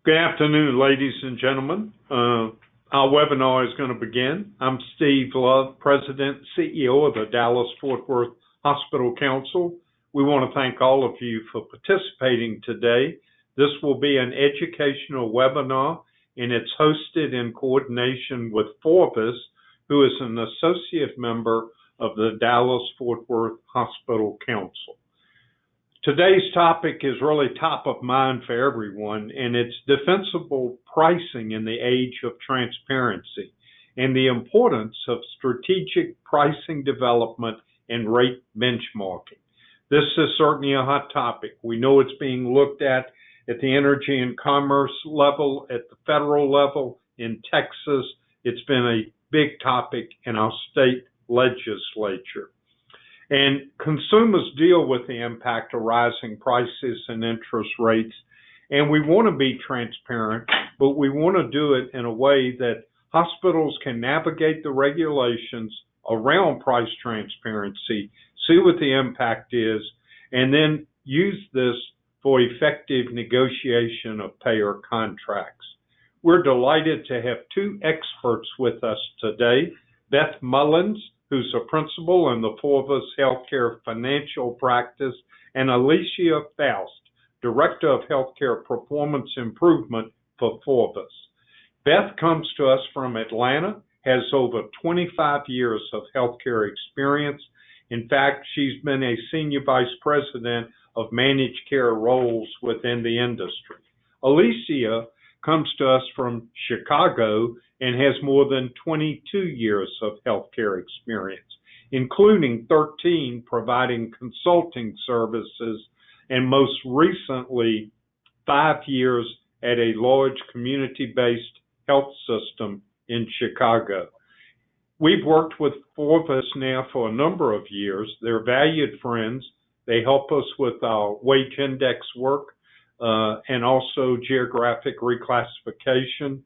Good afternoon, ladies and gentlemen. Our webinar is going to begin. I'm Steve Love, President and CEO of the Dallas-Fort Worth Hospital Council. We want to thank all of you for participating today. This will be an educational webinar, and it's hosted in coordination with FORVIS, who is an associate member of the Dallas-Fort Worth Hospital Council. Today's topic is really top of mind for everyone, and it's defensible pricing in the age of transparency and the importance of strategic pricing development and rate benchmarking. This is certainly a hot topic. We know it's being looked at the energy and commerce level, at the federal level. In Texas, it's been a big topic in our state legislature. And consumers deal with the impact of rising prices and interest rates. And we want to be transparent, but we want to do it in a way that hospitals can navigate the regulations around price transparency, see what the impact is, and then use this for effective negotiation of payer contracts. We're delighted to have two experts with us today, Beth Mullins, who's a principal in the FORVIS Healthcare Financial Practice, and Alicia Faust, Director of Healthcare Performance Improvement for FORVIS. Beth comes to us from Atlanta, has over 25 years of healthcare experience. In fact, she's been a Senior Vice President of Managed Care roles within the industry. Alicia comes to us from Chicago and has more than 22 years of healthcare experience, including 13 providing consulting services and most recently 5 years at a large community-based health system in Chicago. We've worked with FORVIS now for a number of years. They're valued friends. They help us with our wage index work and also geographic reclassification.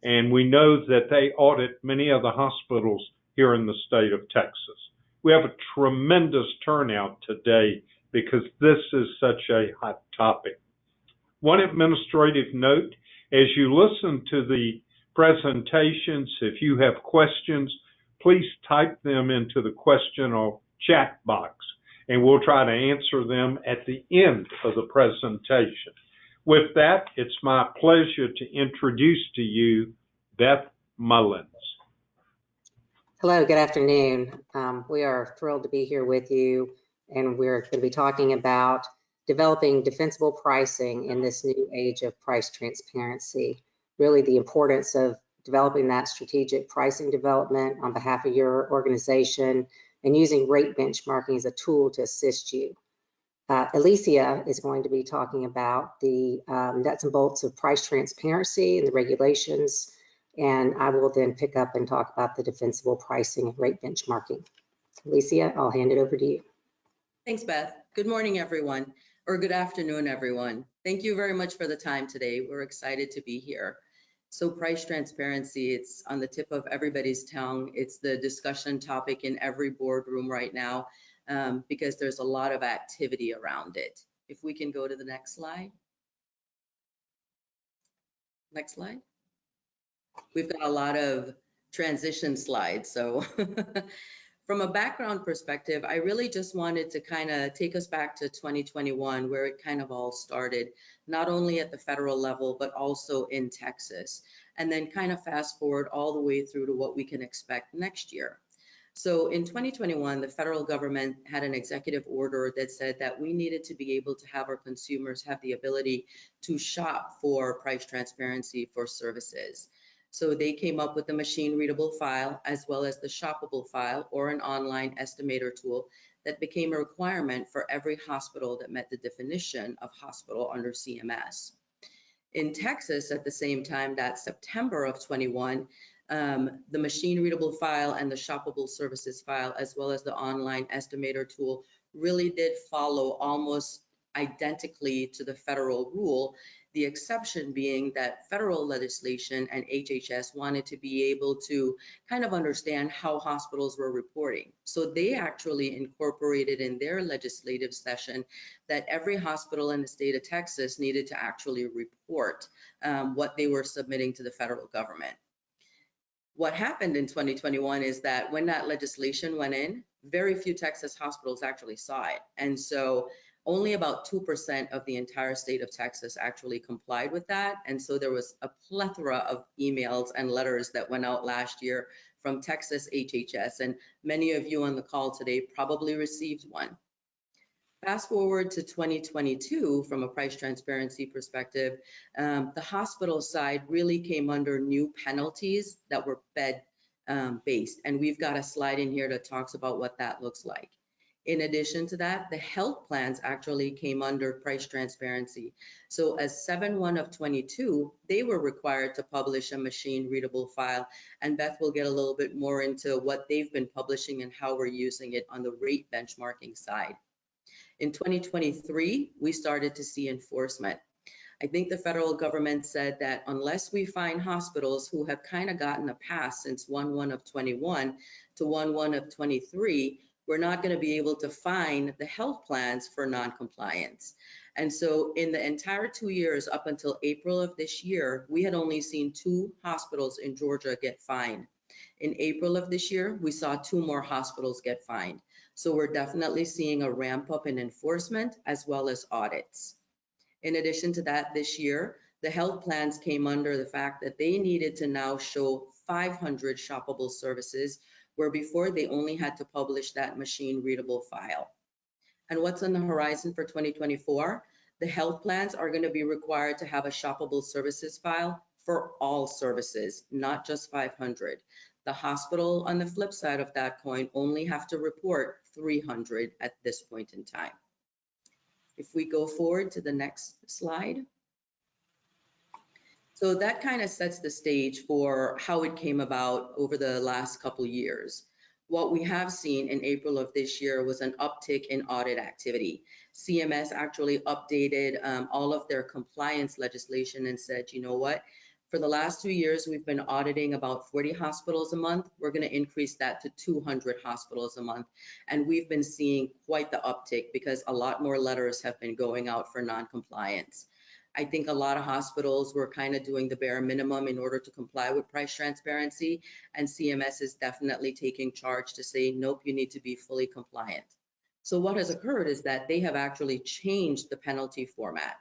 And we know that they audit many of the hospitals here in the state of Texas. We have a tremendous turnout today because this is such a hot topic. One administrative note, as you listen to the presentations, if you have questions, please type them into the question or chat box, and we'll try to answer them at the end of the presentation. With that, it's my pleasure to introduce to you Beth Mullins. Hello, good afternoon. We are thrilled to be here with you, and we're going to be talking about developing defensible pricing in this new age of price transparency. Really the importance of developing that strategic pricing development on behalf of your organization and using rate benchmarking as a tool to assist you. Alicia is going to be talking about the nuts and bolts of price transparency and the regulations, and I will then pick up and talk about the defensible pricing and rate benchmarking. Alicia, I'll hand it over to you. Thanks, Beth. Good morning, everyone, or good afternoon, everyone. Thank you very much for the time today. We're excited to be here. So price transparency, it's on the tip of everybody's tongue. It's the discussion topic in every boardroom right now because there's a lot of activity around it. If we can go to the next slide. Next slide. We've got a lot of transition slides. So from a background perspective, I really just wanted to kind of take us back to 2021, where it kind of all started, not only at the federal level, but also in Texas, and then kind of fast forward all the way through to what we can expect next year. So in 2021, the federal government had an executive order that said that we needed to be able to have our consumers have the ability to shop for price transparency for services. So they came up with the machine readable file as well as the shoppable file, or an online estimator tool that became a requirement for every hospital that met the definition of hospital under CMS. In Texas, at the same time, that September of 21, the machine readable file and the shoppable services file, as well as the online estimator tool, really did follow almost identically to the federal rule, the exception being that federal legislation and HHS wanted to be able to kind of understand how hospitals were reporting. So they actually incorporated in their legislative session that every hospital in the state of Texas needed to actually report what they were submitting to the federal government. What happened in 2021 is that when that legislation went in, very few Texas hospitals actually saw it. And so only about 2% of the entire state of Texas actually complied with that. And so there was a plethora of emails and letters that went out last year from Texas HHS. And many of you on the call today probably received one. Fast forward to 2022, from a price transparency perspective, the hospital side really came under new penalties that were bed based. And we've got a slide in here that talks about what that looks like. In addition to that, the health plans actually came under price transparency. So as 7/1 of 22, they were required to publish a machine readable file. And Beth will get a little bit more into what they've been publishing and how we're using it on the rate benchmarking side. In 2023, we started to see enforcement. I think the federal government said that unless we find hospitals who have kind of gotten a pass since 1/1 of 21 to 1/1 of 23, we're not going to be able to fine the health plans for non-compliance. And so in the entire 2 years up until April of this year, we had only seen 2 hospitals in Georgia get fined. In April of this year, we saw 2 more hospitals get fined. So we're definitely seeing a ramp up in enforcement as well as audits. In addition to that, this year, the health plans came under the fact that they needed to now show 500 shoppable services, where before they only had to publish that machine readable file. And what's on the horizon for 2024? The health plans are going to be required to have a shoppable services file for all services, not just 500. The hospital, on the flip side of that coin, only have to report 300 at this point in time. If we go forward to the next slide. So that kind of sets the stage for how it came about over the last couple years. What we have seen in April of this year was an uptick in audit activity. CMS actually updated all of their compliance legislation and said, you know what? For the last 2 years, we've been auditing about 40 hospitals a month. We're going to increase that to 200 hospitals a month. And we've been seeing quite the uptick because a lot more letters have been going out for non-compliance. I think a lot of hospitals were kind of doing the bare minimum in order to comply with price transparency, and CMS is definitely taking charge to say, nope, you need to be fully compliant. So what has occurred is that they have actually changed the penalty format.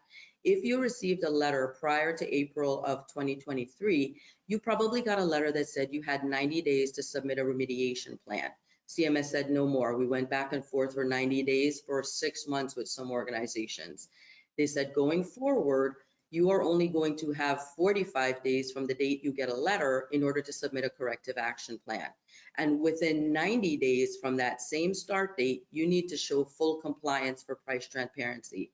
If you received a letter prior to April of 2023, you probably got a letter that said you had 90 days to submit a remediation plan. CMS said no more. We went back and forth for 90 days for 6 months with some organizations. They said going forward, you are only going to have 45 days from the date you get a letter in order to submit a corrective action plan. And within 90 days from that same start date, you need to show full compliance for price transparency.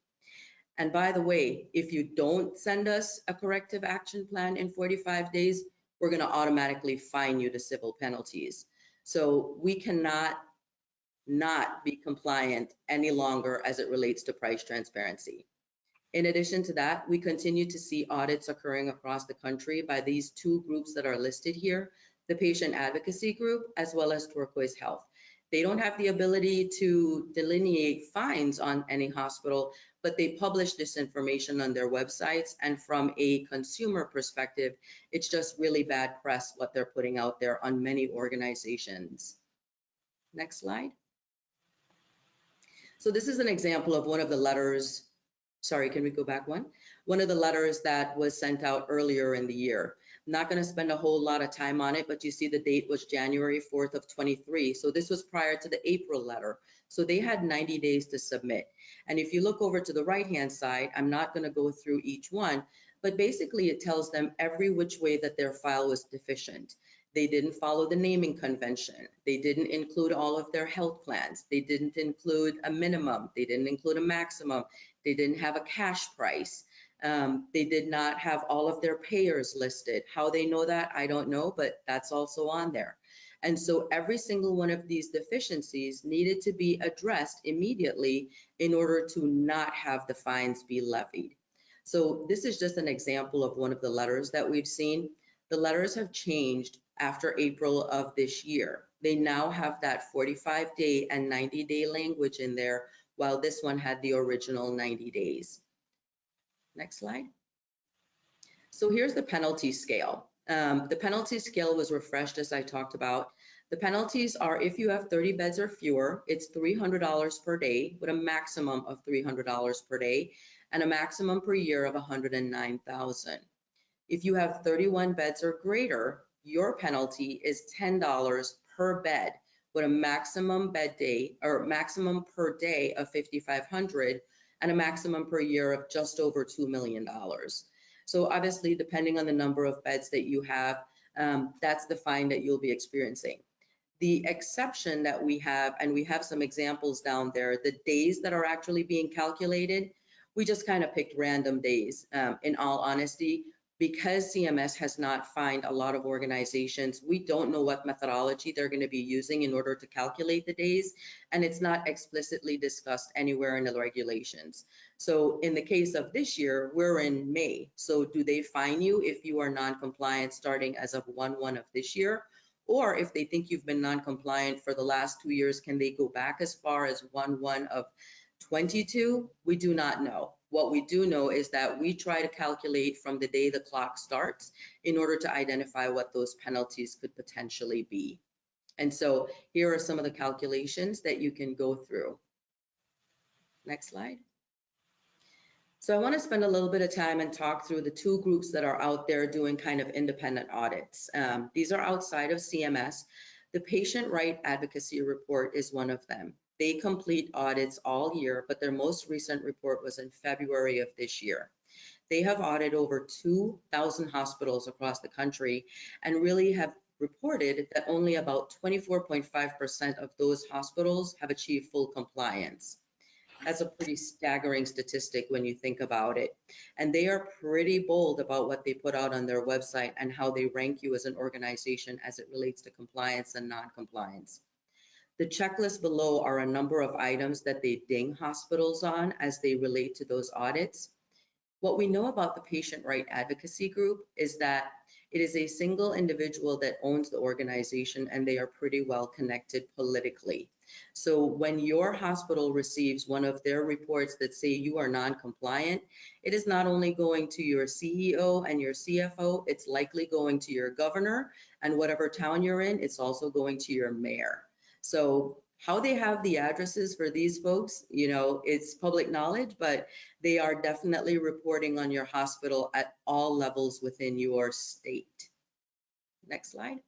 And by the way, if you don't send us a corrective action plan in 45 days, we're going to automatically fine you the civil penalties. So we cannot not be compliant any longer as it relates to price transparency. In addition to that, we continue to see audits occurring across the country by these 2 groups that are listed here, the Patient Advocacy Group as well as Turquoise Health. They don't have the ability to delineate fines on any hospital, but they publish this information on their websites. And from a consumer perspective, it's just really bad press what they're putting out there on many organizations. Next slide. So this is an example of one of the letters. Sorry, can we go back one? One of the letters that was sent out earlier in the year. I'm not going to spend a whole lot of time on it, but you see the date was January 4th of 23. So this was prior to the April letter. So they had 90 days to submit. And if you look over to the right-hand side, I'm not going to go through each one, but basically it tells them every which way that their file was deficient. They didn't follow the naming convention. They didn't include all of their health plans. They didn't include a minimum. They didn't include a maximum. They didn't have a cash price. They did not have all of their payers listed. How they know that, I don't know, but that's also on there. And so every single one of these deficiencies needed to be addressed immediately in order to not have the fines be levied. So this is just an example of one of the letters that we've seen. The letters have changed after April of this year. They now have that 45-day and 90-day language in there, while this one had the original 90 days. Next slide. So here's the penalty scale. The penalty scale was refreshed, as I talked about. The penalties are, if you have 30 beds or fewer, it's $300 per day with a maximum of $300 per day and a maximum per year of $109,000. If you have 31 beds or greater, your penalty is $10 per bed with a maximum bed day or maximum per day of $5,500 and a maximum per year of just over $2 million. So obviously, depending on the number of beds that you have, that's the fine that you'll be experiencing. The exception that we have, and we have some examples down there, the days that are actually being calculated, we just kind of picked random days, in all honesty. Because CMS has not fined a lot of organizations, we don't know what methodology they're going to be using in order to calculate the days, and it's not explicitly discussed anywhere in the regulations. So in the case of this year, we're in May. So do they fine you if you are non-compliant starting as of 1/1 of this year? Or if they think you've been non-compliant for the last 2 years, can they go back as far as 1/1 of 22? We do not know. What we do know is that we try to calculate from the day the clock starts in order to identify what those penalties could potentially be. And so here are some of the calculations that you can go through. Next slide. So I want to spend a little bit of time and talk through the two groups that are out there doing kind of independent audits. These are outside of CMS. The Patient Right Advocacy Report is one of them. They complete audits all year, but their most recent report was in February of this year. They have audited over 2,000 hospitals across the country and really have reported that only about 24.5% of those hospitals have achieved full compliance. That's a pretty staggering statistic when you think about it. And they are pretty bold about what they put out on their website and how they rank you as an organization as it relates to compliance and non-compliance. The checklist below are a number of items that they ding hospitals on as they relate to those audits. What we know about the Patient Right Advocacy Group is that it is a single individual that owns the organization, and they are pretty well connected politically. So when your hospital receives one of their reports that say you are non-compliant, it is not only going to your CEO and your CFO, it's likely going to your governor, and whatever town you're in, it's also going to your mayor. So how they have the addresses for these folks, you know, it's public knowledge, but they are definitely reporting on your hospital at all levels within your state. Next slide.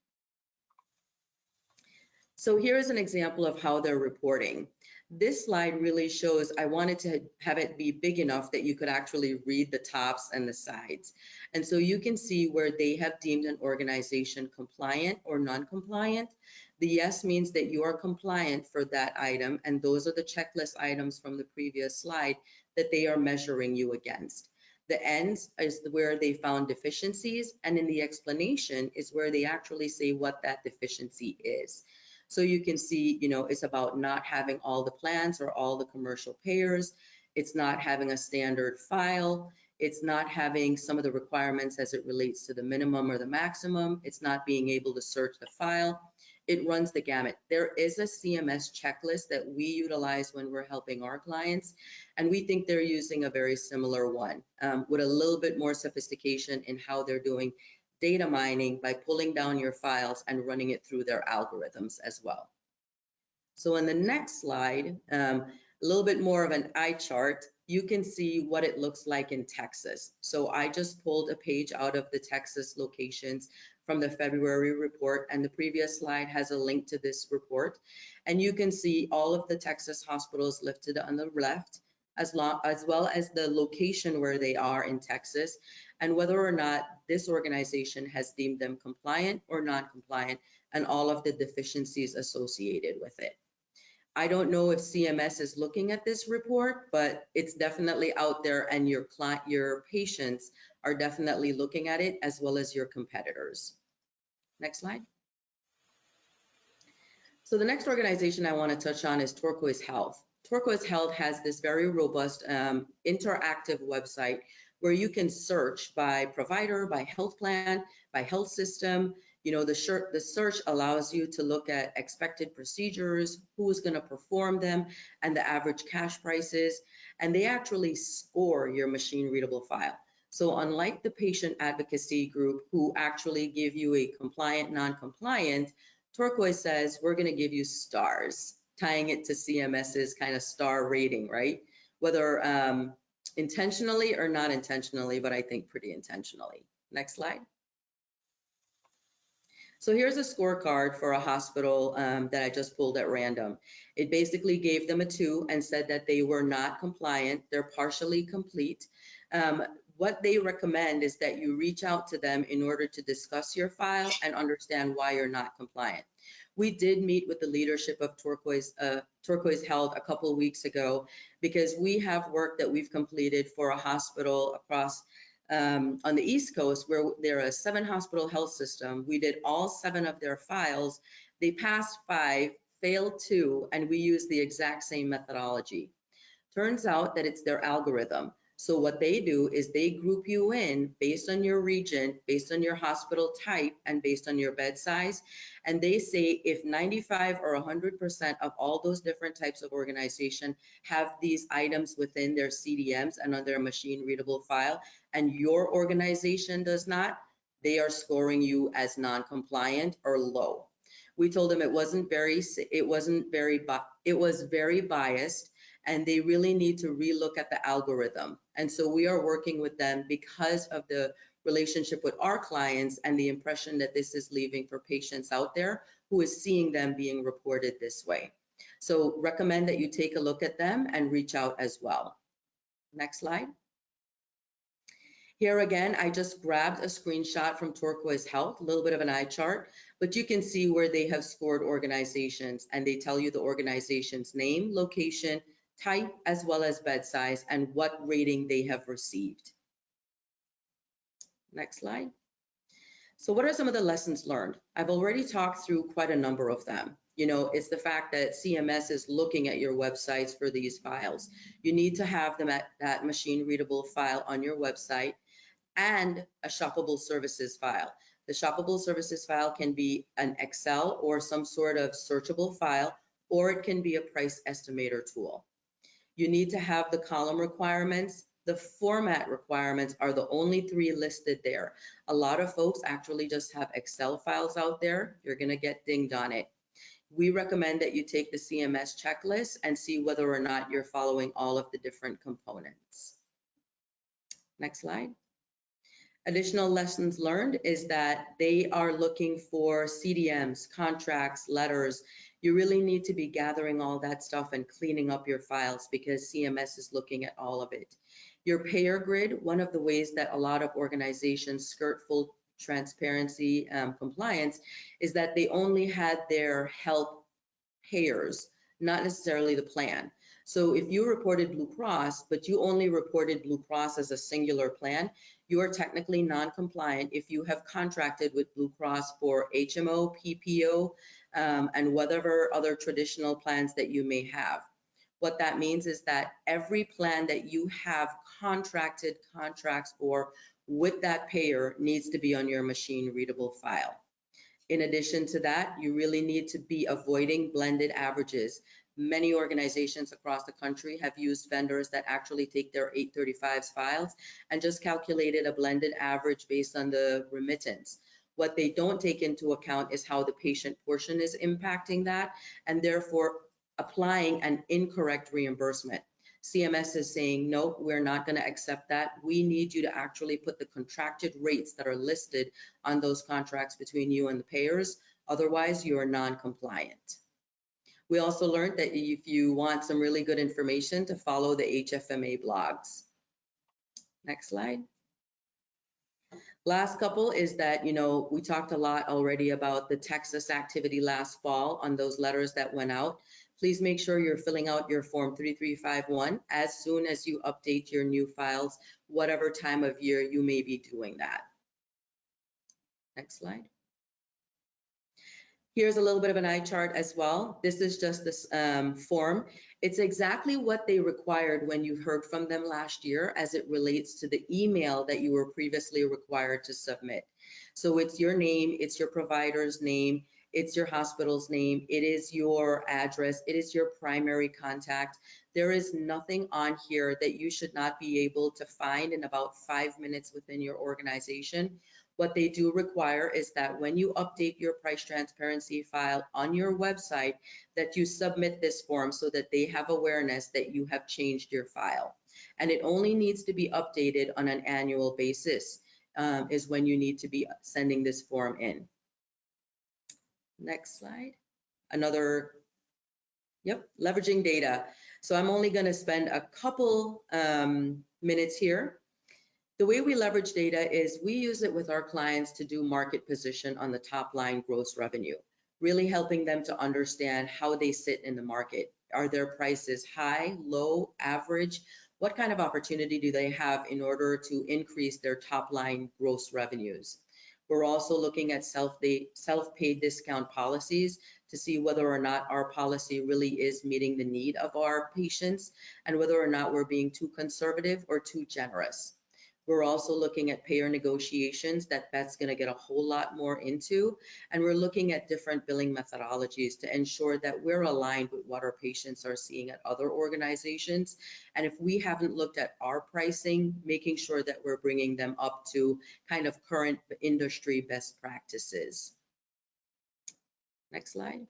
So here's an example of how they're reporting. This slide really shows, I wanted to have it be big enough that you could actually read the tops and the sides. And so you can see where they have deemed an organization compliant or non-compliant. The yes means that you are compliant for that item, and those are the checklist items from the previous slide that they are measuring you against. The ends is where they found deficiencies, and in the explanation is where they actually say what that deficiency is. So you can see, you know, it's about not having all the plans or all the commercial payers. It's not having a standard file. It's not having some of the requirements as it relates to the minimum or the maximum. It's not being able to search the file. It runs the gamut. There is a CMS checklist that we utilize when we're helping our clients, and we think they're using a very similar one with a little bit more sophistication in how they're doing data mining by pulling down your files and running it through their algorithms as well. So in the next slide, a little bit more of an eye chart, you can see what it looks like in Texas. So I just pulled a page out of the Texas locations from the February report, and the previous slide has a link to this report. And you can see all of the Texas hospitals listed on the left, as well as the location where they are in Texas, and whether or not this organization has deemed them compliant or non-compliant, and all of the deficiencies associated with it. I don't know if CMS is looking at this report, but it's definitely out there, and your patients are definitely looking at it, as well as your competitors. Next slide. So the next organization I want to touch on is Turquoise Health. Turquoise Health has this very robust interactive website where you can search by provider, by health plan, by health system. You know, the search allows you to look at expected procedures, who's going to perform them, and the average cash prices. And they actually score your machine readable file. So unlike the patient advocacy group who actually give you a compliant, non-compliant, Turquoise says, we're going to give you stars, tying it to CMS's kind of star rating, right? Whether intentionally or not intentionally, but I think pretty intentionally. Next slide. So here's a scorecard for a hospital that I just pulled at random. It basically gave them a 2 and said that they were not compliant. They're partially complete. What they recommend is that you reach out to them in order to discuss your file and understand why you're not compliant. We did meet with the leadership of Turquoise Health a couple of weeks ago because we have work that we've completed for a hospital across on the East Coast where they're a 7-hospital health system. We did all 7 of their files. They passed 5, failed 2, and we used the exact same methodology. Turns out that it's their algorithm. So what they do is they group you in based on your region, based on your hospital type, and based on your bed size. And they say if 95 or 100% of all those different types of organization have these items within their CDMs and on their machine readable file, and your organization does not, they are scoring you as non-compliant or low. We told them it was very biased, and they really need to relook at the algorithm. And so we are working with them because of the relationship with our clients and the impression that this is leaving for patients out there who is seeing them being reported this way. So recommend that you take a look at them and reach out as well. Next slide. Here again, I just grabbed a screenshot from Turquoise Health, a little bit of an eye chart, but you can see where they have scored organizations, and they tell you the organization's name, location, type, as well as bed size, and what rating they have received. Next slide. So what are some of the lessons learned? I've already talked through quite a number of them. You know, it's the fact that CMS is looking at your websites for these files. You need to have them at that machine readable file on your website and a shoppable services file. The shoppable services file can be an Excel or some sort of searchable file, or it can be a price estimator tool. You need to have the column requirements. The format requirements are the only 3 listed there. A lot of folks actually just have Excel files out there. You're going to get dinged on it. We recommend that you take the CMS checklist and see whether or not you're following all of the different components. Next slide. Additional lessons learned is that they are looking for CDMs, contracts, letters. You really need to be gathering all that stuff and cleaning up your files because CMS is looking at all of it. Your payer grid, one of the ways that a lot of organizations skirt full transparency compliance is that they only had their health payers, not necessarily the plan. So if you reported Blue Cross, but you only reported Blue Cross as a singular plan, you are technically non-compliant if you have contracted with Blue Cross for HMO, PPO, and whatever other traditional plans that you may have. What that means is that every plan that you have contracted contracts for with that payer needs to be on your machine readable file. In addition to that, you really need to be avoiding blended averages. Many organizations across the country have used vendors that actually take their 835 files and just calculated a blended average based on the remittance. What they don't take into account is how the patient portion is impacting that, and therefore applying an incorrect reimbursement. CMS is saying, no, we're not going to accept that. We need you to actually put the contracted rates that are listed on those contracts between you and the payers. Otherwise, you are non-compliant. We also learned that if you want some really good information, to follow the HFMA blogs. Next slide. Last couple is that, you know, we talked a lot already about the Texas activity last fall on those letters that went out. Please make sure you're filling out your form 3351 as soon as you update your new files, whatever time of year you may be doing that. Next slide. Here's a little bit of an eye chart as well. This is just this form. It's exactly what they required when you heard from them last year as it relates to the email that you were previously required to submit. So it's your name, it's your provider's name, it's your hospital's name, it is your address, it is your primary contact. There is nothing on here that you should not be able to find in about 5 minutes within your organization. What they do require is that when you update your price transparency file on your website, that you submit this form so that they have awareness that you have changed your file. And it only needs to be updated on an annual basis, is when you need to be sending this form in. Next slide. Another, yep, leveraging data. So I'm only going to spend a couple minutes here. The way we leverage data is we use it with our clients to do market position on the top line gross revenue, really helping them to understand how they sit in the market. Are their prices high, low, average? What kind of opportunity do they have in order to increase their top line gross revenues? We're also looking at self-paid discount policies to see whether or not our policy really is meeting the need of our patients and whether or not we're being too conservative or too generous. We're also looking at payer negotiations that Beth's going to get a whole lot more into, and we're looking at different billing methodologies to ensure that we're aligned with what our patients are seeing at other organizations. And if we haven't looked at our pricing, making sure that we're bringing them up to kind of current industry best practices. Next slide.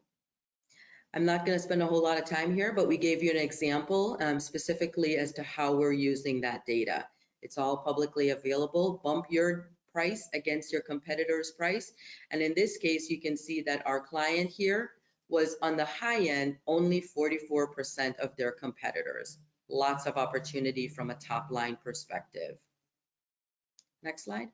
I'm not going to spend a whole lot of time here, but we gave you an example specifically as to how we're using that data. It's all publicly available. Bump your price against your competitor's price. And in this case, you can see that our client here was on the high end, only 44% of their competitors. Lots of opportunity from a top line perspective. Next slide.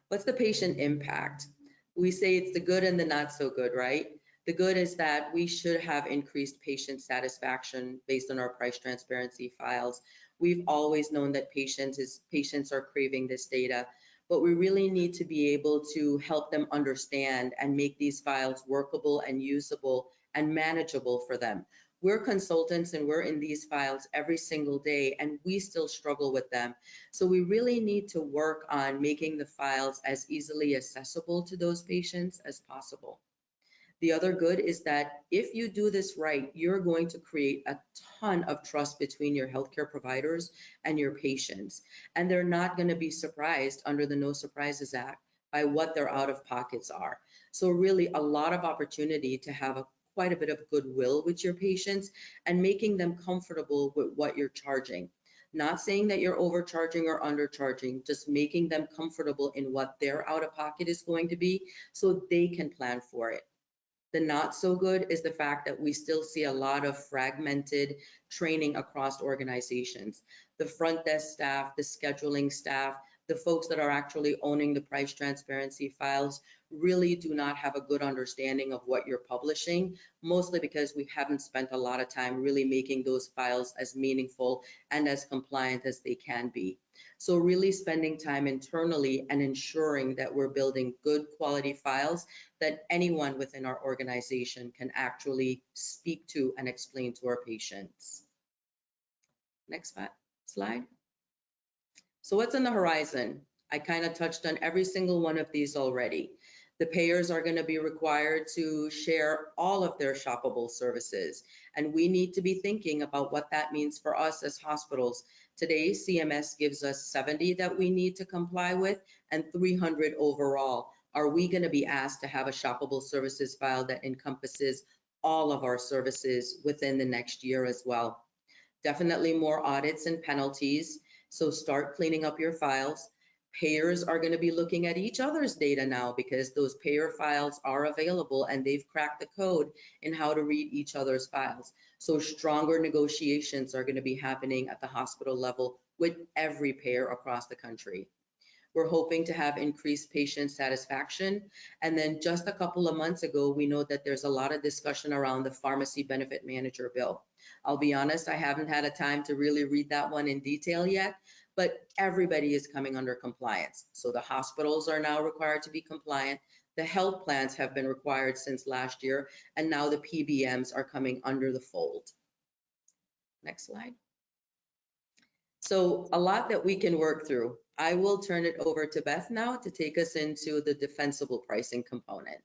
What's the patient impact? We say it's the good and the not so good, right? The good is that we should have increased patient satisfaction based on our price transparency files. We've always known that patients are craving this data, but we really need to be able to help them understand and make these files workable and usable and manageable for them. We're consultants and we're in these files every single day and we still struggle with them. So we really need to work on making the files as easily accessible to those patients as possible. The other good is that if you do this right, you're going to create a ton of trust between your healthcare providers and your patients. And they're not going to be surprised under the No Surprises Act by what their out-of-pockets are. So really a lot of opportunity to have quite a bit of goodwill with your patients and making them comfortable with what you're charging. Not saying that you're overcharging or undercharging, just making them comfortable in what their out-of-pocket is going to be so they can plan for it. The not so good is the fact that we still see a lot of fragmented training across organizations. The front desk staff, the scheduling staff, the folks that are actually owning the price transparency files really do not have a good understanding of what you're publishing, mostly because we haven't spent a lot of time really making those files as meaningful and as compliant as they can be. So really spending time internally and ensuring that we're building good quality files that anyone within our organization can actually speak to and explain to our patients. Next slide. So what's on the horizon? I kind of touched on every single one of these already. The payers are going to be required to share all of their shoppable services, and we need to be thinking about what that means for us as hospitals. Today, CMS gives us 70 that we need to comply with and 300 overall. Are we going to be asked to have a shoppable services file that encompasses all of our services within the next year as well? Definitely more audits and penalties. So start cleaning up your files. Payers are going to be looking at each other's data now because those payer files are available and they've cracked the code in how to read each other's files. So stronger negotiations are going to be happening at the hospital level with every payer across the country. We're hoping to have increased patient satisfaction. And then just a couple of months ago, we know that there's a lot of discussion around the pharmacy benefit manager bill. I'll be honest, I haven't had a time to really read that one in detail yet, but everybody is coming under compliance. So the hospitals are now required to be compliant. The health plans have been required since last year, and now the PBMs are coming under the fold. Next slide. So a lot that we can work through. I will turn it over to Beth now to take us into the defensible pricing component.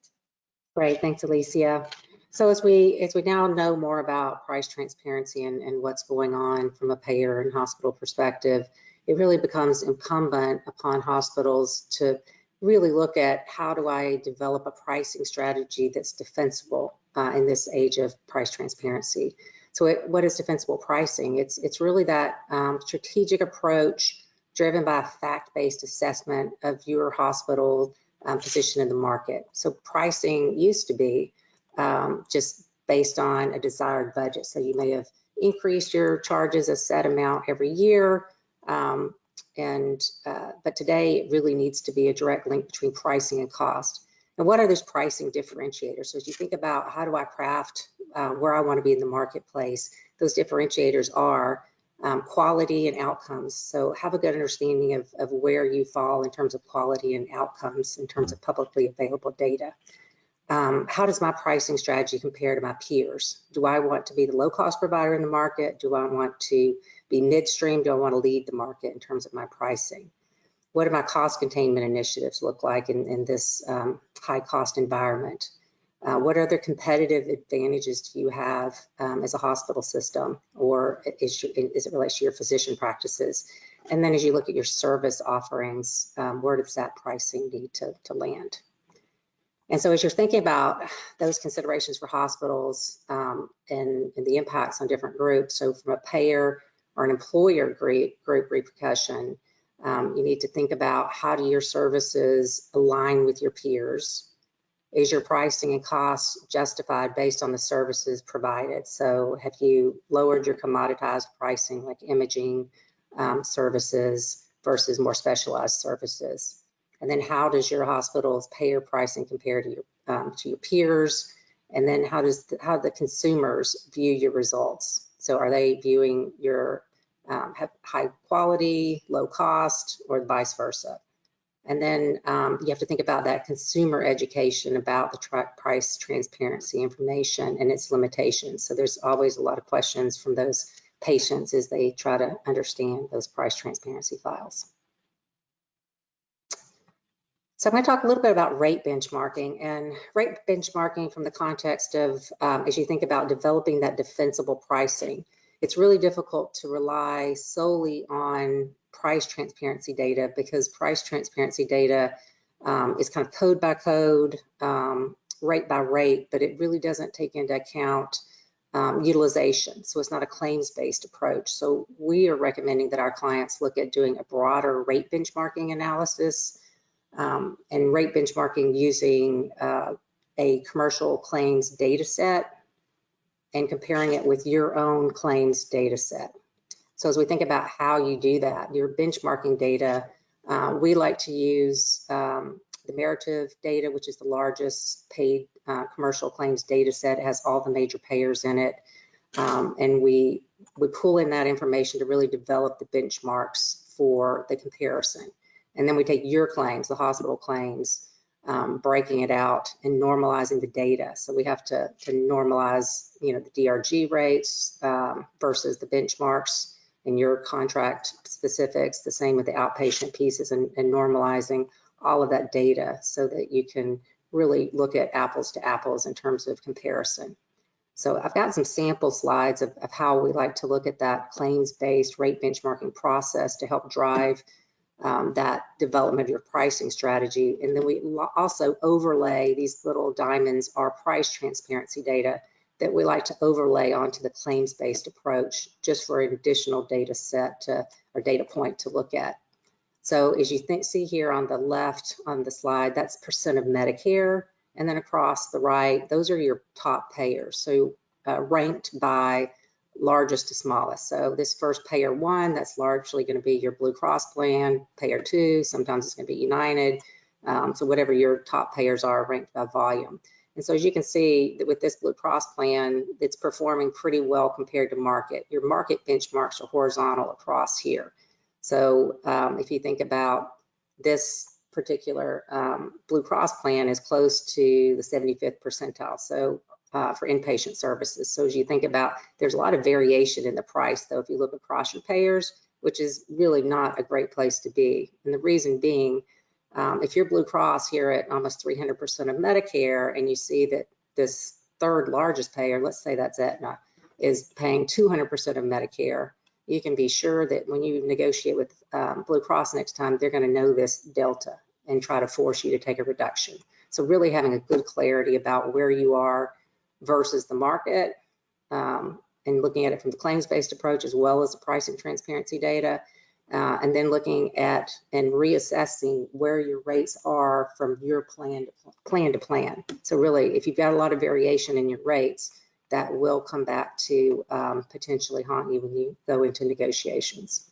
Great, thanks, Alicia. So as we now know more about price transparency and what's going on from a payer and hospital perspective, it really becomes incumbent upon hospitals to really look at how do I develop a pricing strategy that's defensible in this age of price transparency. So what is defensible pricing? It's really that strategic approach driven by a fact-based assessment of your hospital position in the market. So pricing used to be just based on a desired budget. So you may have increased your charges a set amount every year, but today it really needs to be a direct link between pricing and cost. And what are those pricing differentiators? So as you think about how do I craft where I want to be in the marketplace, those differentiators are quality and outcomes. So have a good understanding of where you fall in terms of quality and outcomes in terms of publicly available data. How does my pricing strategy compare to my peers? Do I want to be the low-cost provider in the market? Do I want to be midstream? Do I want to lead the market in terms of my pricing? What do my cost containment initiatives look like in this high-cost environment? What other competitive advantages do you have as a hospital system, or as it relates to your physician practices? And then as you look at your service offerings, where does that pricing need to land? And so as you're thinking about those considerations for hospitals and the impacts on different groups, so from a payer or an employer group repercussion, you need to think about how do your services align with your peers? Is your pricing and costs justified based on the services provided? So have you lowered your commoditized pricing like imaging services versus more specialized services? And then how does your hospital's payer pricing compare to your peers? And then how the consumers view your results? So are they viewing your high quality, low cost, or vice versa? And then you have to think about that consumer education about the price transparency information and its limitations. So there's always a lot of questions from those patients as they try to understand those price transparency files. So I'm going to talk a little bit about rate benchmarking, and rate benchmarking from the context of as you think about developing that defensible pricing. It's really difficult to rely solely on price transparency data because price transparency data is kind of code by code, rate by rate, but it really doesn't take into account utilization. So it's not a claims-based approach. So we are recommending that our clients look at doing a broader rate benchmarking analysis and rate benchmarking using a commercial claims data set and comparing it with your own claims data set. So as we think about how you do that, your benchmarking data, we like to use the Meritive data, which is the largest paid commercial claims data set. It has all the major payers in it. And we pull in that information to really develop the benchmarks for the comparison. And then we take your claims, the hospital claims, breaking it out and normalizing the data. So we have to normalize, the DRG rates versus the benchmarks and your contract specifics, the same with the outpatient pieces and normalizing all of that data so that you can really look at apples to apples in terms of comparison. So I've got some sample slides of how we like to look at that claims-based rate benchmarking process to help drive that development of your pricing strategy. And then we also overlay these little diamonds, our price transparency data that we like to overlay onto the claims-based approach just for an additional data set or data point to look at. So as you see here on the left on the slide, that's percent of Medicare. And then across the right, those are your top payers. So ranked by largest to smallest. So this first payer 1, that's largely going to be your Blue Cross plan. Payer 2, sometimes it's going to be United. So whatever your top payers are ranked by volume. And so as you can see that with this Blue Cross plan, it's performing pretty well compared to market. Your market benchmarks are horizontal across here. So if you think about this particular Blue Cross plan is close to the 75th percentile. So for inpatient services. So as you think about, there's a lot of variation in the price, though, if you look across your payers, which is really not a great place to be. And the reason being, if you're Blue Cross here at almost 300% of Medicare, and you see that this third largest payer, let's say that's Aetna, is paying 200% of Medicare, you can be sure that when you negotiate with Blue Cross next time, they're going to know this delta and try to force you to take a reduction. So really having a good clarity about where you are versus the market, and looking at it from the claims-based approach as well as the pricing transparency data, and then looking at and reassessing where your rates are from your plan to plan. So really, if you've got a lot of variation in your rates, that will come back to potentially haunt you when you go into negotiations.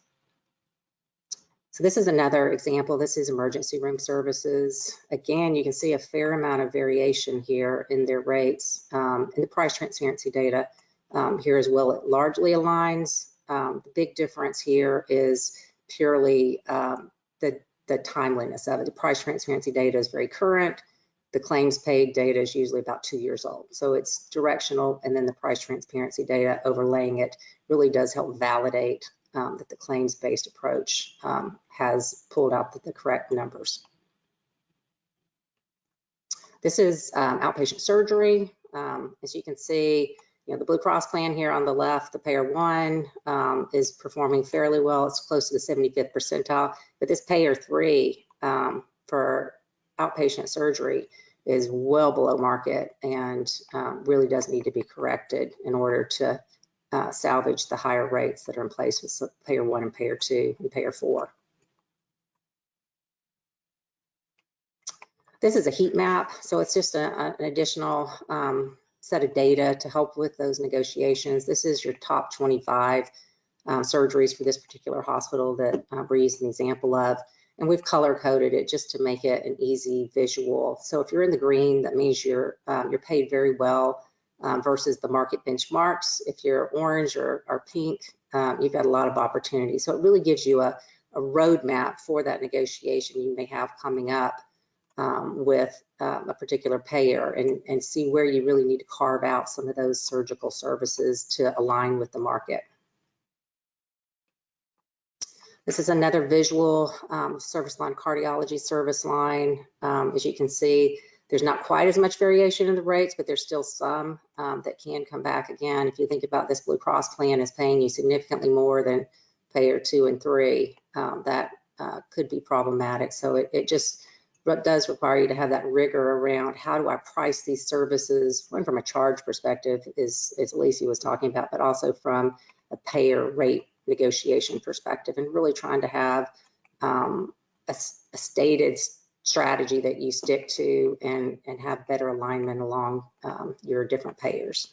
So this is another example. This is emergency room services. Again, you can see a fair amount of variation here in their rates. And the price transparency data here as well, it largely aligns. The big difference here is purely the timeliness of it. The price transparency data is very current. The claims paid data is usually about 2 years old. So it's directional, and then the price transparency data overlaying it really does help validate that the claims-based approach has pulled out the correct numbers. This is outpatient surgery. As you can see, the Blue Cross plan here on the left, the payer 1 is performing fairly well. It's close to the 75th percentile, but this payer 3 for outpatient surgery is well below market and really does need to be corrected in order to salvage the higher rates that are in place with payer 1 and payer 2 and payer 4. This is a heat map, so it's just an additional set of data to help with those negotiations. This is your top 25 surgeries for this particular hospital that we're using an example of, and we've color coded it just to make it an easy visual. So if you're in the green, that means you're paid very well versus the market benchmarks. If you're orange or pink, you've got a lot of opportunity. So it really gives you a roadmap for that negotiation you may have coming up with a particular payer, and see where you really need to carve out some of those surgical services to align with the market. This is another visual service line, cardiology service line. As you can see, there's not quite as much variation in the rates, but there's still some that can come back again. If you think about this Blue Cross plan is paying you significantly more than payer 2 and 3, that could be problematic. So it just does require you to have that rigor around how do I price these services, one from a charge perspective, as Alicia was talking about, but also from a payer rate negotiation perspective, and really trying to have a stated strategy that you stick to and have better alignment along your different payers.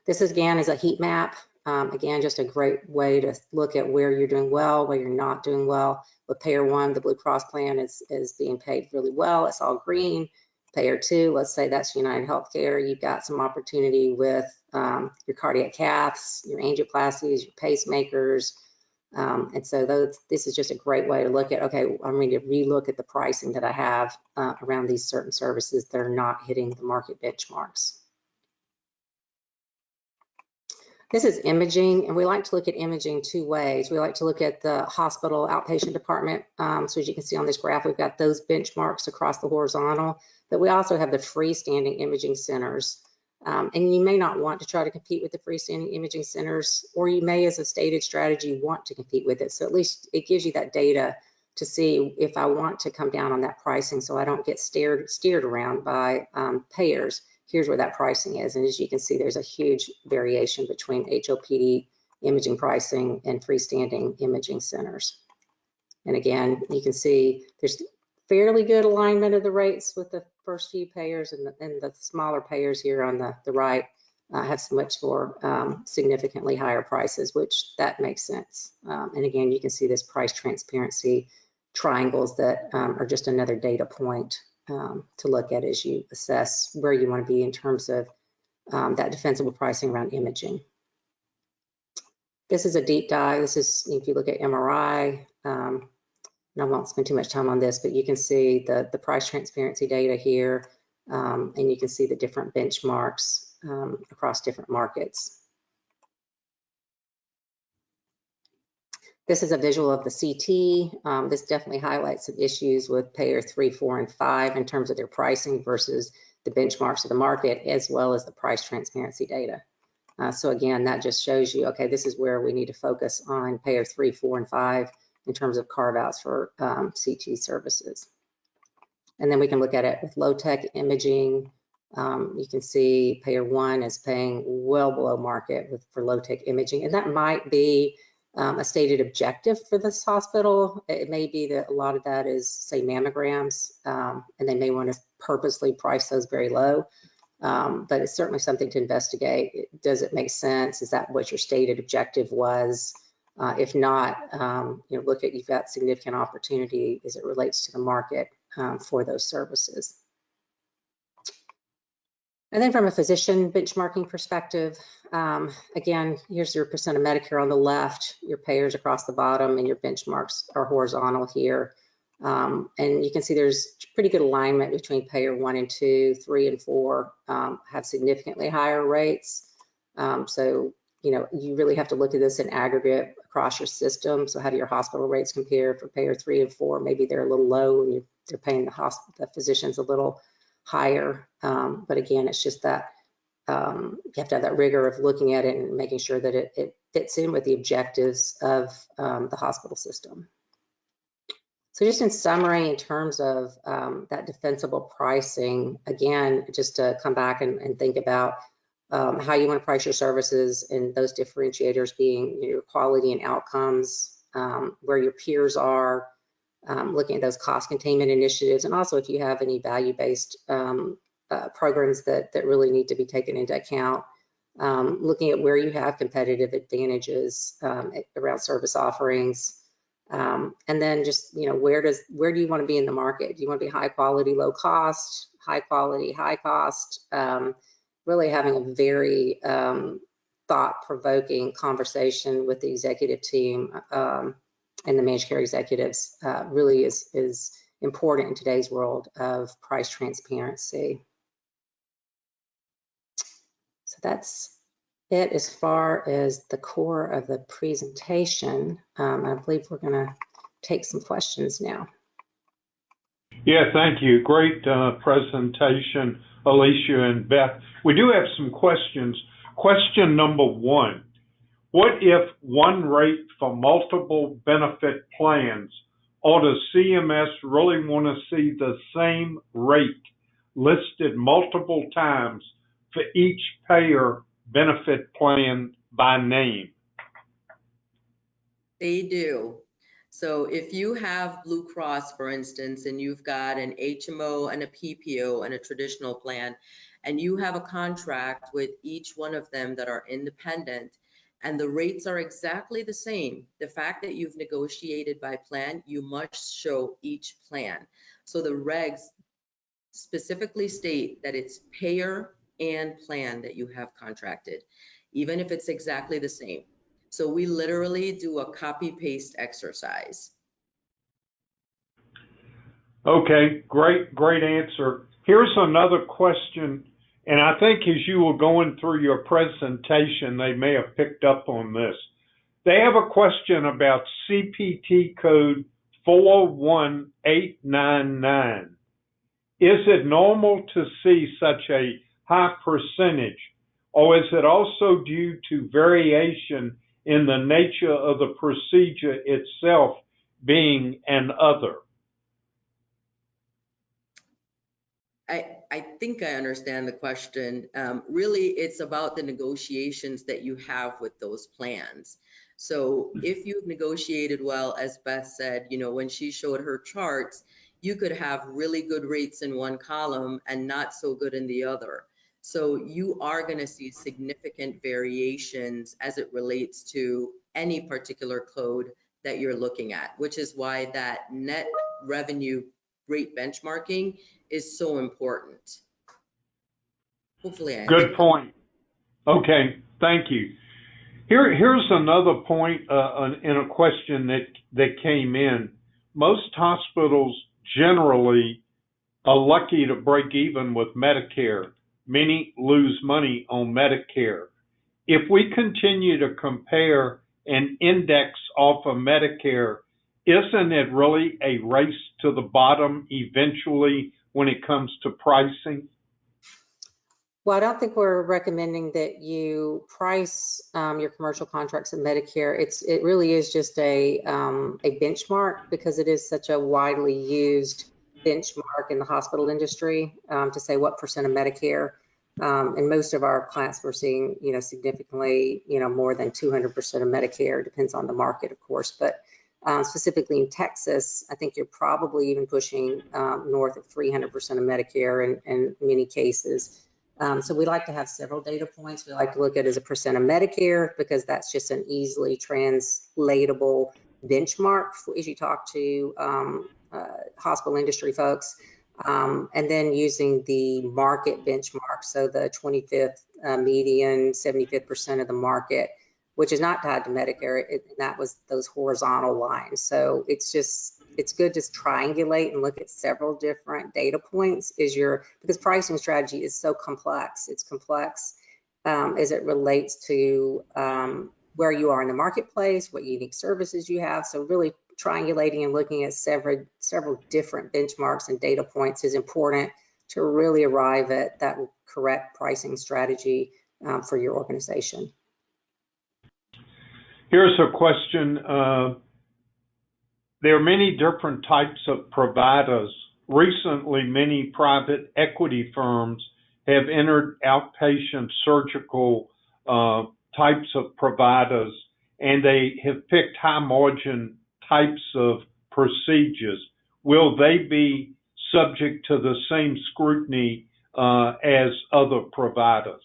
This again is a heat map. Again, just a great way to look at where you're doing well, where you're not doing well. With payer 1, the Blue Cross plan is being paid really well. It's all green. Payer 2, let's say that's United Healthcare. You've got some opportunity with your cardiac caths, your angioplasties, your pacemakers. And so this is just a great way to look at, okay, I'm going to relook at the pricing that I have around these certain services that are not hitting the market benchmarks. This is imaging, and we like to look at imaging 2 ways. We like to look at the hospital outpatient department. So as you can see on this graph, we've got those benchmarks across the horizontal, but we also have the freestanding imaging centers. And you may not want to try to compete with the freestanding imaging centers, or you may, as a stated strategy, want to compete with it. So at least it gives you that data to see if I want to come down on that pricing so I don't get steered around by payers. Here's where that pricing is. And as you can see, there's a huge variation between HOPD imaging pricing and freestanding imaging centers. And again, you can see there's fairly good alignment of the rates with the first few payers, and the smaller payers here on the right have so much more significantly higher prices, which that makes sense. And again, you can see this price transparency triangles that are just another data point to look at as you assess where you want to be in terms of that defensible pricing around imaging. This is a deep dive. This is, if you look at MRI, and I won't spend too much time on this, but you can see the price transparency data here, and you can see the different benchmarks across different markets. This is a visual of the CT. This definitely highlights some issues with payer 3, 4, and 5 in terms of their pricing versus the benchmarks of the market, as well as the price transparency data. So again, that just shows you, okay, this is where we need to focus on payer 3, 4, and 5 in terms of carve-outs for CT services. And then we can look at it with low-tech imaging. You can see payer 1 is paying well below market for low-tech imaging, and that might be a stated objective for this hospital. It may be that a lot of that is, say, mammograms, and they may want to purposely price those very low. But it's certainly something to investigate. Does it make sense? Is that what your stated objective was? If not, look at, you've got significant opportunity as it relates to the market for those services. And then from a physician benchmarking perspective, again, here's your percent of Medicare on the left, your payers across the bottom, and your benchmarks are horizontal here. And you can see there's pretty good alignment between payer 1 and 2, 3 and 4 have significantly higher rates. So, you really have to look at this in aggregate across your system. So how do your hospital rates compare for payer 3 and 4? Maybe they're a little low and they're paying the physicians a little higher. But again, it's just that you have to have that rigor of looking at it and making sure that it fits in with the objectives of the hospital system. So just in summary, in terms of that defensible pricing, again, just to come back and think about how you want to price your services, and those differentiators being your quality and outcomes, where your peers are, looking at those cost containment initiatives, and also if you have any value-based programs that really need to be taken into account, looking at where you have competitive advantages around service offerings, and then just where do you want to be in the market? Do you want to be high quality, low cost, high quality, high cost? Really having a very thought-provoking conversation with the executive team and the managed care executives really is important in today's world of price transparency. So that's it as far as the core of the presentation. I believe we're going to take some questions now. Yeah, thank you. Great presentation, Alicia and Beth. We do have some questions. Question number 1. What if one rate for multiple benefit plans, or does CMS really want to see the same rate listed multiple times for each payer benefit plan by name? They do. So if you have Blue Cross, for instance, and you've got an HMO and a PPO and a traditional plan, and you have a contract with each one of them that are independent, and the rates are exactly the same, the fact that you've negotiated by plan, you must show each plan. So the regs specifically state that it's payer and plan that you have contracted, even if it's exactly the same. So we literally do a copy-paste exercise. Okay, great answer. Here's another question, and I think as you were going through your presentation, they may have picked up on this. They have a question about CPT code 41899. Is it normal to see such a high percentage, or is it also due to variation in the nature of the procedure itself being an other? I think I understand the question. Really, it's about the negotiations that you have with those plans. So if you've negotiated well, as Beth said, when she showed her charts, you could have really good rates in one column and not so good in the other. So you are going to see significant variations as it relates to any particular code that you're looking at, which is why that net revenue rate benchmarking is so important. Hopefully I answered. Good point. Okay, thank you. Here's another point in a question that came in. Most hospitals generally are lucky to break even with Medicare. Many lose money on Medicare. If we continue to compare and index off of Medicare, isn't it really a race to the bottom eventually when it comes to pricing? Well, I don't think we're recommending that you price your commercial contracts in Medicare. It really is just a benchmark, because it is such a widely used benchmark in the hospital industry to say what percent of Medicare. And most of our clients we're seeing, significantly, more than 200% of Medicare. Depends on the market, of course, but specifically in Texas, I think you're probably even pushing north of 300% of Medicare in many cases. So we like to have several data points. We like to look at it as a percent of Medicare, because that's just an easily translatable benchmark as you talk to hospital industry folks. And then using the market benchmark, so the 25th median, 75th percent of the market, which is not tied to Medicare, that was those horizontal lines. So it's good to triangulate and look at several different data points because pricing strategy is so complex. It's complex as it relates to where you are in the marketplace, what unique services you have. So really triangulating and looking at several different benchmarks and data points is important to really arrive at that correct pricing strategy for your organization. Here's a question. There are many different types of providers. Recently, many private equity firms have entered outpatient surgical types of providers, and they have picked high margin types of procedures. Will they be subject to the same scrutiny as other providers?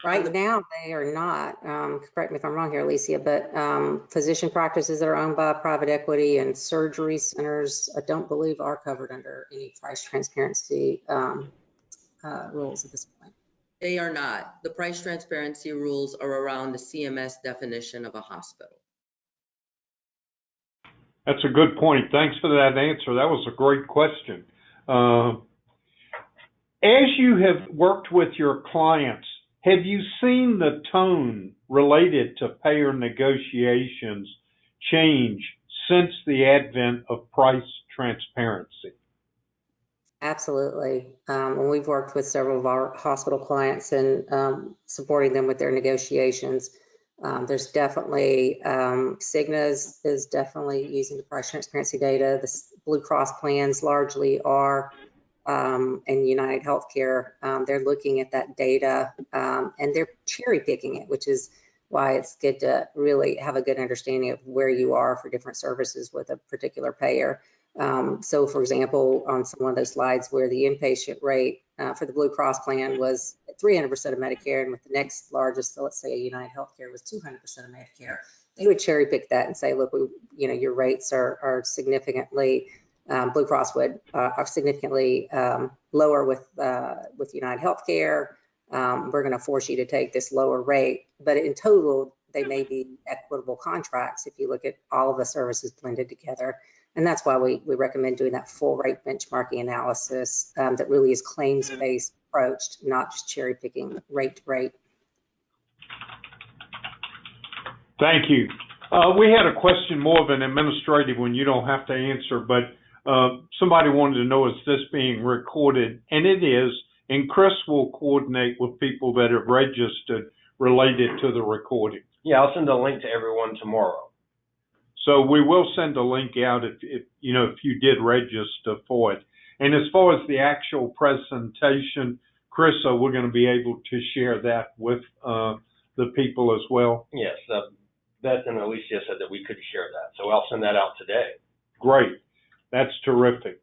Right now, they are not. Correct me if I'm wrong here, Alicia, but physician practices that are owned by private equity and surgery centers, I don't believe are covered under any price transparency rules at this point. They are not. The price transparency rules are around the CMS definition of a hospital. That's a good point. Thanks for that answer. That was a great question. As you have worked with your clients, have you seen the tone related to payer negotiations change since the advent of price transparency? Absolutely. When we've worked with several of our hospital clients and supporting them with their negotiations, there's definitely Cigna is definitely using the price transparency data. The Blue Cross plans largely are, and United Healthcare, they're looking at that data and they're cherry picking it, which is why it's good to really have a good understanding of where you are for different services with a particular payer. So for example, on one of those slides where the inpatient rate for the Blue Cross plan was 300% of Medicare, and with the next largest, so let's say a United Healthcare was 200% of Medicare, they would cherry pick that and say, look, your rates are significantly, Blue Cross would are significantly lower with United Healthcare. We're going to force you to take this lower rate, but in total, they may be equitable contracts if you look at all of the services blended together. And that's why we recommend doing that full rate benchmarking analysis that really is claims-based approached, not just cherry picking rate to rate. Thank you. We had a question, more of an administrative one, you don't have to answer, but somebody wanted to know, is this being recorded? And it is, and Chris will coordinate with people that have registered related to the recording. Yeah, I'll send a link to everyone tomorrow. So we will send a link out if you did register for it. And as far as the actual presentation, Chris, we're going to be able to share that with the people as well. Yes, Beth and Alicia said that we could share that, so I'll send that out today. Great, that's terrific.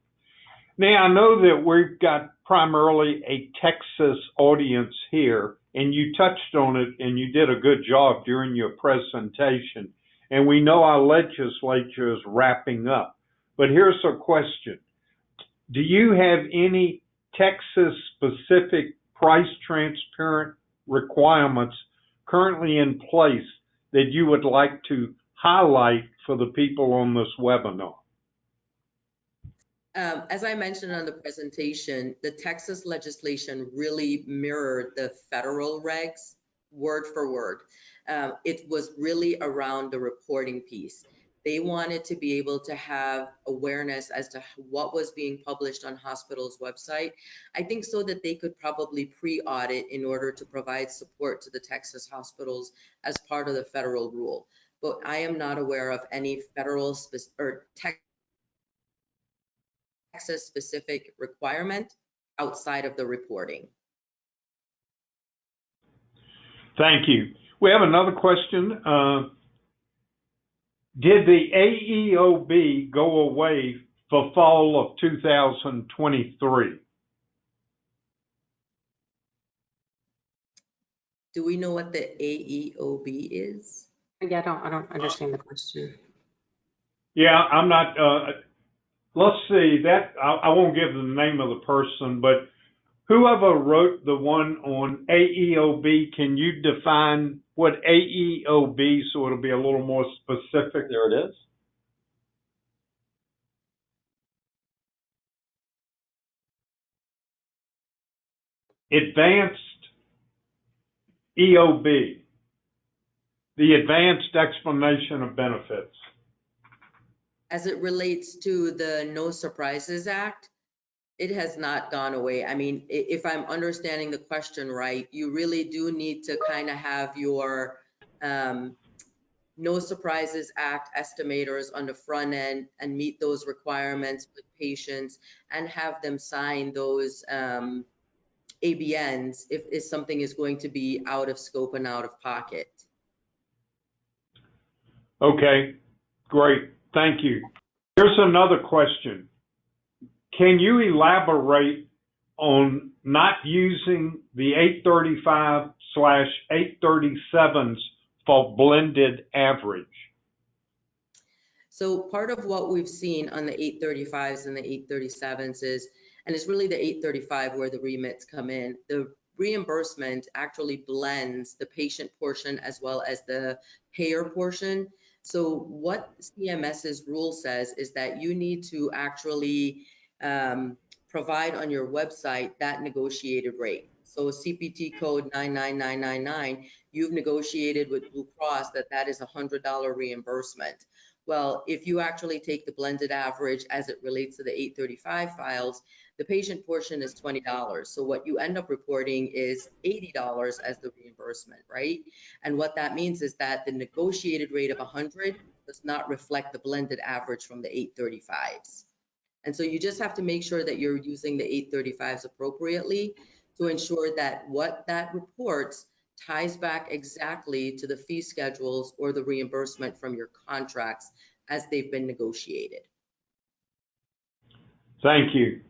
Now, I know that we've got primarily a Texas audience here, and you touched on it, and you did a good job during your presentation. And we know our legislature is wrapping up. But here's a question. Do you have any Texas-specific price transparent requirements currently in place that you would like to highlight for the people on this webinar? As I mentioned on the presentation, the Texas legislation really mirrored the federal regs word for word. It was really around the reporting piece. They wanted to be able to have awareness as to what was being published on hospitals' website. I think so that they could probably pre-audit in order to provide support to the Texas hospitals as part of the federal rule. But I am not aware of any federal or Texas-specific requirement outside of the reporting. Thank you. We have another question. Did the AEOB go away for fall of 2023? Do we know what the AEOB is? Yeah, I don't understand the question. Yeah, I'm not, let's see, that, I won't give the name of the person, but whoever wrote the one on AEOB, can you define what AEOB, so it'll be a little more specific? There it is. Advanced EOB, the Advanced Explanation of Benefits. As it relates to the No Surprises Act, it has not gone away. I mean, if I'm understanding the question right, you really do need to kind of have your No Surprises Act estimators on the front end and meet those requirements with patients and have them sign those ABNs if something is going to be out of scope and out of pocket. Okay, great. Thank you. Here's another question. Can you elaborate on not using the 835/837s for blended average? So part of what we've seen on the 835s and the 837s is, and it's really the 835 where the remits come in, the reimbursement actually blends the patient portion as well as the payer portion. So what CMS's rule says is that you need to actually provide on your website that negotiated rate. So CPT code 99999, you've negotiated with Blue Cross that is $100 reimbursement. Well, if you actually take the blended average as it relates to the 835 files, the patient portion is $20. So what you end up reporting is $80 as the reimbursement, right? And what that means is that the negotiated rate of 100 does not reflect the blended average from the 835s. And so you just have to make sure that you're using the 835s appropriately to ensure that what that reports ties back exactly to the fee schedules or the reimbursement from your contracts as they've been negotiated. Thank you.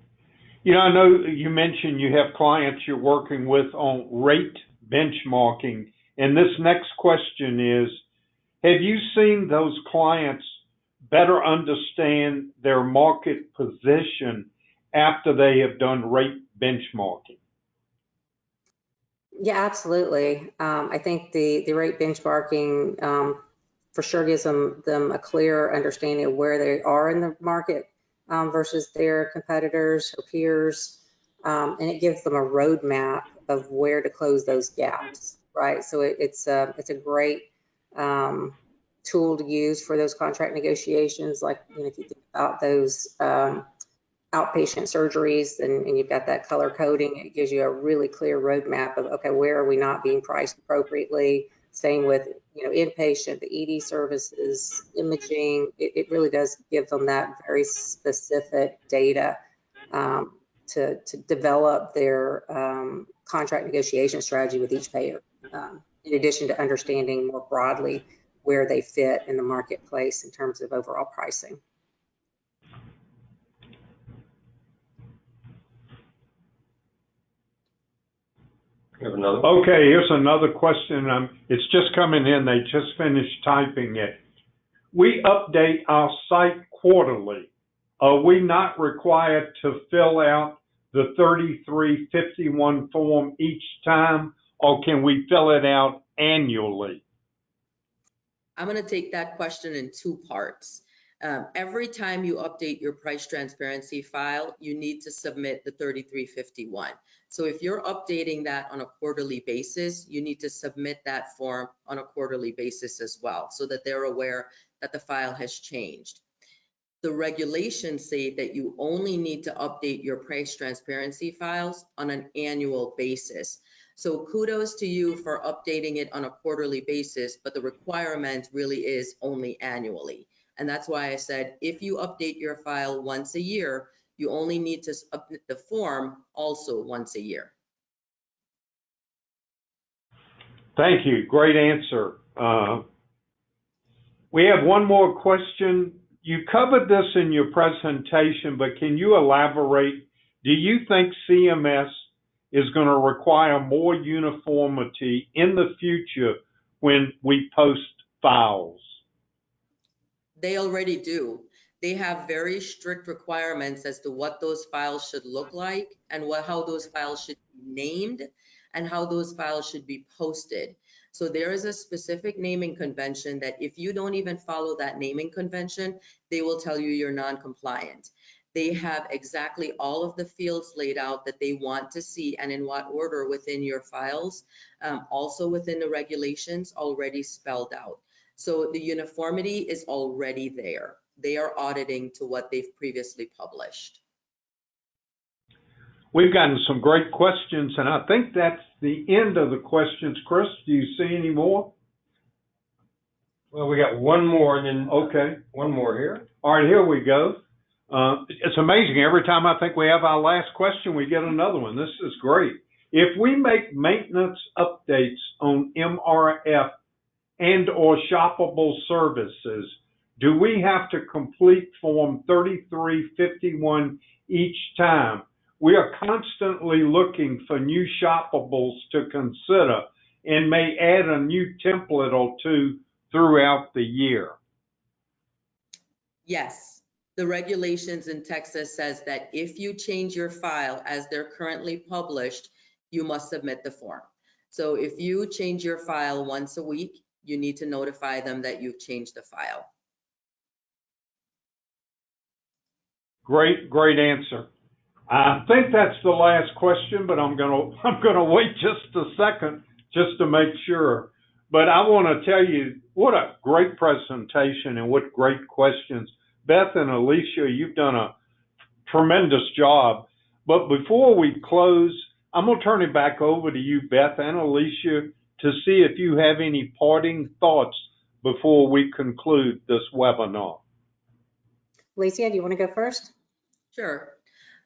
You know, I know you mentioned you have clients you're working with on rate benchmarking, and this next question is, have you seen those clients better understand their market position after they have done rate benchmarking? Yeah, absolutely. I think the rate benchmarking for sure gives them a clear understanding of where they are in the market versus their competitors or peers, and it gives them a roadmap of where to close those gaps, right? So it's a great tool to use for those contract negotiations. Like, you know, if you think about those outpatient surgeries and you've got that color coding, it gives you a really clear roadmap of, okay, where are we not being priced appropriately? Same with, you know, inpatient, the ED services, imaging. It really does give them that very specific data to develop their contract negotiation strategy with each payer, in addition to understanding more broadly where they fit in the marketplace in terms of overall pricing. Okay, here's another question. It's just coming in. They just finished typing it. We update our site quarterly. Are we not required to fill out the 3351 form each time, or can we fill it out annually? I'm going to take that question in two parts. Every time you update your price transparency file, you need to submit the 3351. So if you're updating that on a quarterly basis, you need to submit that form on a quarterly basis as well, so that they're aware that the file has changed. The regulations say that you only need to update your price transparency files on an annual basis. So kudos to you for updating it on a quarterly basis, but the requirement really is only annually. And that's why I said, if you update your file once a year, you only need to update the form also once a year. Thank you. Great answer. We have one more question. You covered this in your presentation, but can you elaborate? Do you think CMS is going to require more uniformity in the future when we post files? They already do. They have very strict requirements as to what those files should look like and how those files should be named and how those files should be posted. So there is a specific naming convention that if you don't even follow that naming convention, they will tell you you're non-compliant. They have exactly all of the fields laid out that they want to see and in what order within your files, also within the regulations already spelled out. So the uniformity is already there. They are auditing to what they've previously published. We've gotten some great questions, and I think that's the end of the questions. Chris, do you see any more? Well, we got one more, and then Okay. one more here. All right, here we go. It's amazing. Every time I think we have our last question, we get another one. This is great. If we make maintenance updates on MRF and or shoppable services, do we have to complete Form 3351 each time? We are constantly looking for new shoppables to consider and may add a new template or two throughout the year. Yes, the regulations in Texas says that if you change your file as they're currently published, you must submit the form. So if you change your file once a week, you need to notify them that you've changed the file. Great answer. I think that's the last question, but I'm gonna wait just a second just to make sure. But I want to tell you what a great presentation and what great questions. Beth and Alicia, you've done a tremendous job. But before we close, I'm gonna turn it back over to you, Beth and Alicia, to see if you have any parting thoughts before we conclude this webinar. Alicia, do you want to go first? Sure.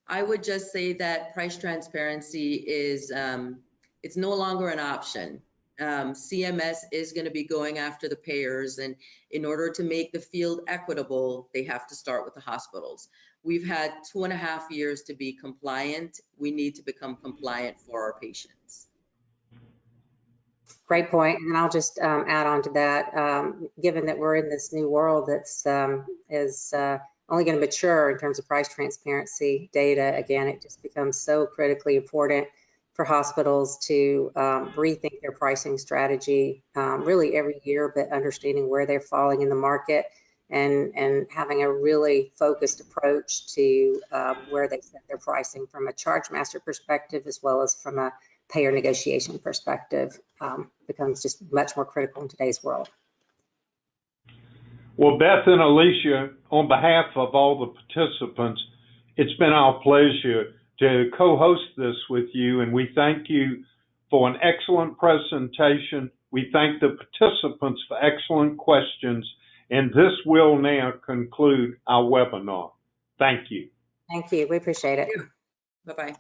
I would just say that price transparency is, it's no longer an option. CMS is going to be going after the payers, and in order to make the field equitable, they have to start with the hospitals. We've had 2.5 years to be compliant. We need to become compliant for our patients. Great point. And I'll just add on to that. Given that we're in this new world that's is only going to mature in terms of price transparency data, again, it just becomes so critically important for hospitals to rethink their pricing strategy really every year, but understanding where they're falling in the market and having a really focused approach to where they set their pricing from a charge master perspective, as well as from a payer negotiation perspective, becomes just much more critical in today's world. Well, Beth and Alicia, on behalf of all the participants, it's been our pleasure to co-host this with you, and we thank you for an excellent presentation. We thank the participants for excellent questions, and this will now conclude our webinar. Thank you. Thank you. We appreciate it. Bye-bye.